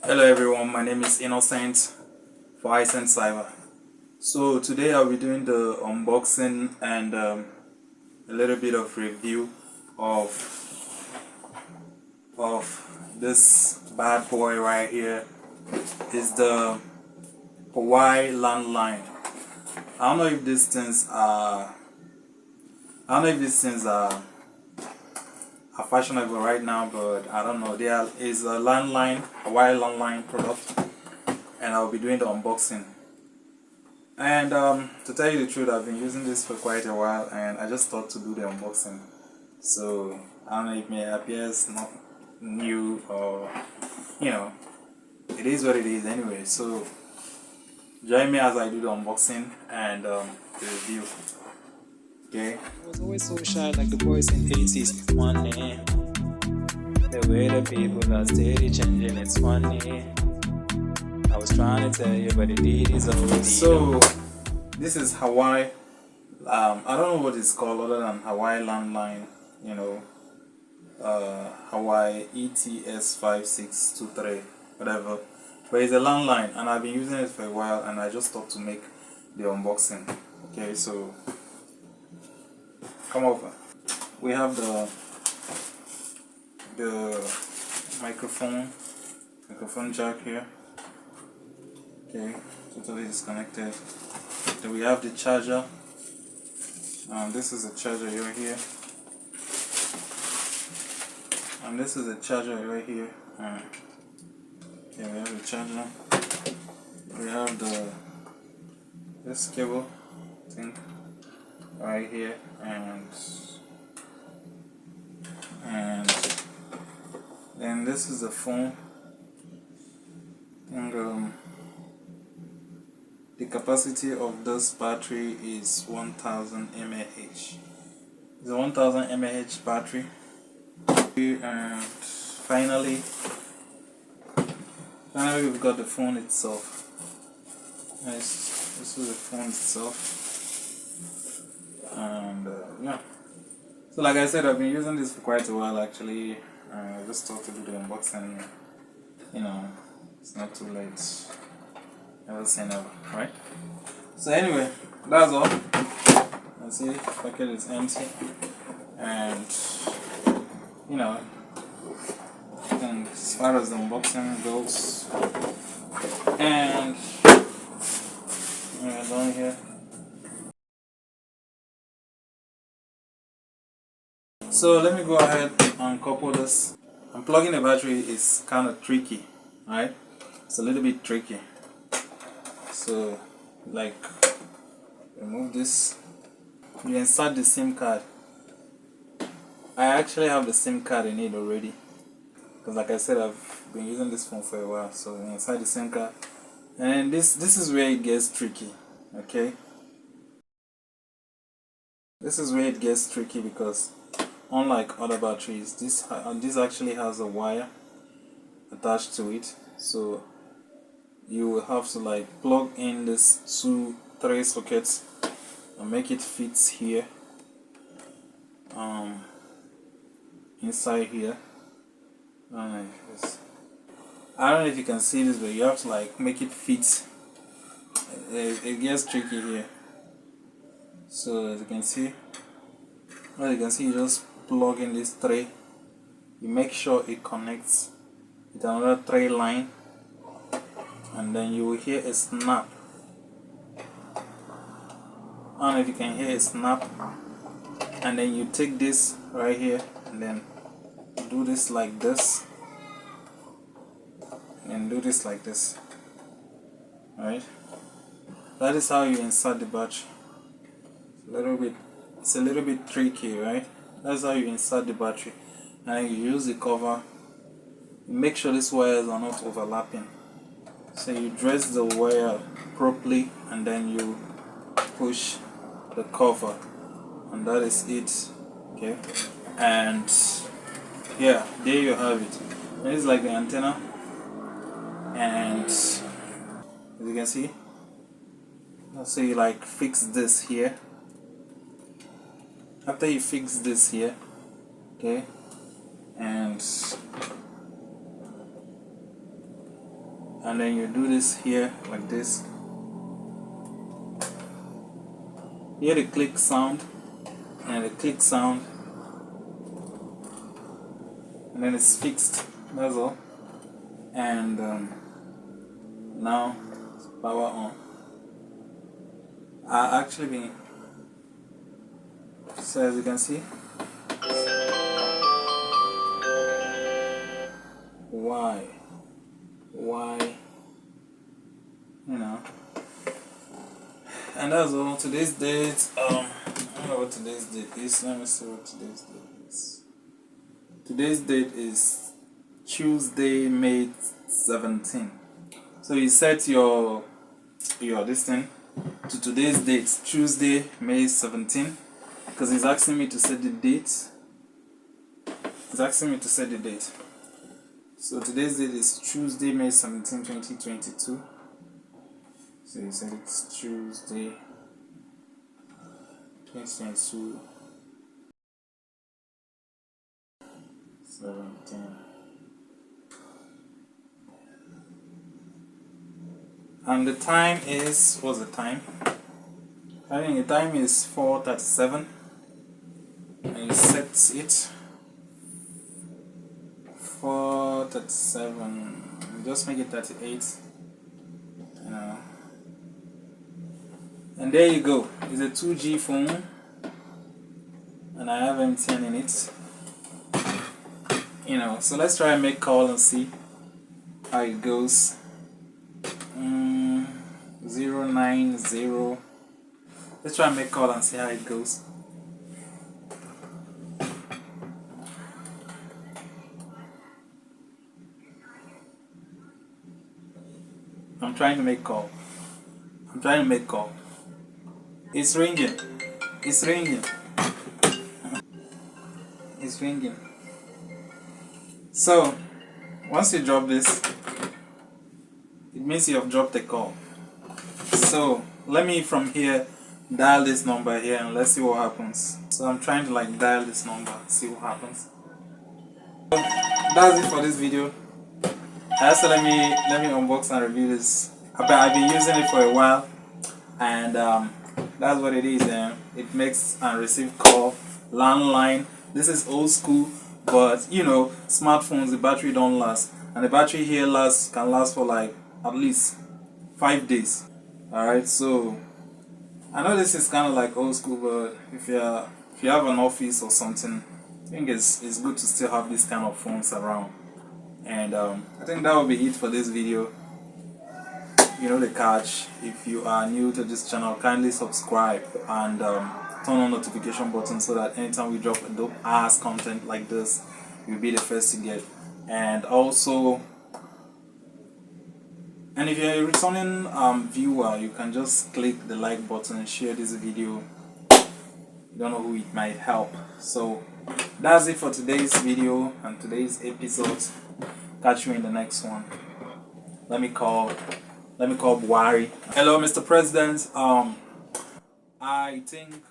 Hello everyone, my name is Innocent for ICent Cyber. So today I'll be doing the unboxing and a little bit of review of this bad boy right here. Is the HUAWEI Landline. I don't know if these things are fashionable right now, but I don't know. There is a landline, HUAWEI Landline product, and I'll be doing the unboxing. And to tell you the truth, I've been using this for quite a while, and I just thought to do the unboxing. So I don't know if it appears not new or it is what it is anyway. So join me as I do the unboxing and the review. Okay. I was always so shy like the boys in 80s. Money, the way the people are steady changing, it's funny. I was trying to tell you, but the deed is already. So this is HUAWEI. I don't know what it's called other than HUAWEI Landline. HUAWEI ETS5623, whatever. But it's a landline, and I've been using it for a while, and I just thought to make the unboxing. Okay, so come over. We have the microphone jack here. Okay, totally disconnected. Then we have the charger. This is a charger right here, and this is a charger right here. Okay, we have the charger. We have this cable thing right here, and then this is the phone. And the capacity of this battery is 1000 mAh. It's a 1000 mAh battery. And finally we've got the phone itself. This is the phone itself. And yeah. So like I said, I've been using this for quite a while actually. I just thought to do the unboxing. It's not too late. Never say never, right? So anyway, that's all. Let's see, the packet is empty, and and as far as the unboxing goes, and we're done here. So let me go ahead and couple this. Unplugging the battery is kind of tricky, right? It's a little bit tricky. So, like, remove this. You insert the SIM card. I actually have the SIM card in it already, because like I said, I've been using this phone for a while. So you insert the SIM card, and this is where it gets tricky. Okay, this is where it gets tricky because unlike other batteries, this actually has a wire attached to it. So you will have to like plug in this 3 sockets and make it fit here, inside here. I don't know if you can see this, but you have to like make it fit. It gets tricky here. So as you can see, you just plug in this 3. You make sure it connects with another 3 line, and then you will hear a snap. I don't know if you can hear a snap. And then you take this right here and then do this like this, and do this like this. Alright, that is how you insert the battery. It's a little bit tricky, right? That's how you insert the battery, and you use the cover. You make sure these wires are not overlapping. So you dress the wire properly, and then you push the cover, and that is it. Okay, and yeah, there you have it. This is like the antenna, and as you can see, so you like fix this here. After you fix this here, okay, and and then you do this here like this. Hear the click sound and the click sound, and then it's fixed. That's all. And now it's power on. I actually been, so as you can see, why, you know. And that's all. Today's date, I don't know what today's date is. Let me see what today's date is. Today's date is Tuesday, May 17. So you set your this thing to today's date, Tuesday, May 17, because it's asking me to set the date. It's asking me to set the date. So today's date is Tuesday, May 17, 2022. So you said it's Tuesday, 2022, 17. And the time is, what's the time? I think the time is 4:37. And you set it 4:37. Just make it 38. You know. And there you go. It's a 2G phone, and I have MTN in it. You know, so let's try and make call and see how it goes. 090. Let's try and make call and see how it goes. I'm trying to make call. It's ringing. It's ringing. It's ringing. So once you drop this, it means you have dropped a call. So let me from here dial this number here and let's see what happens. So I'm trying to like dial this number, see what happens. So that's it for this video. Also let me unbox and review this. I've been using it for a while, and that's what it is. It makes and receive call, landline. This is old school, but you know, smartphones, the battery don't last, and the battery here can last for like at least 5 days. Alright, so I know this is kind of like old school, but if you have an office or something, I think it's good to still have this kind of phones around. And I think that will be it for this video. You know the catch. If you are new to this channel, kindly subscribe and turn on notification button so that anytime we drop a dope ass content like this, you'll be the first to get. And also, and if you're a returning viewer, you can just click the like button and share this video. You don't know who it might help. So that's it for today's video and today's episode. Catch you in the next one. Let me call Buhari. Hello, Mr. President. I think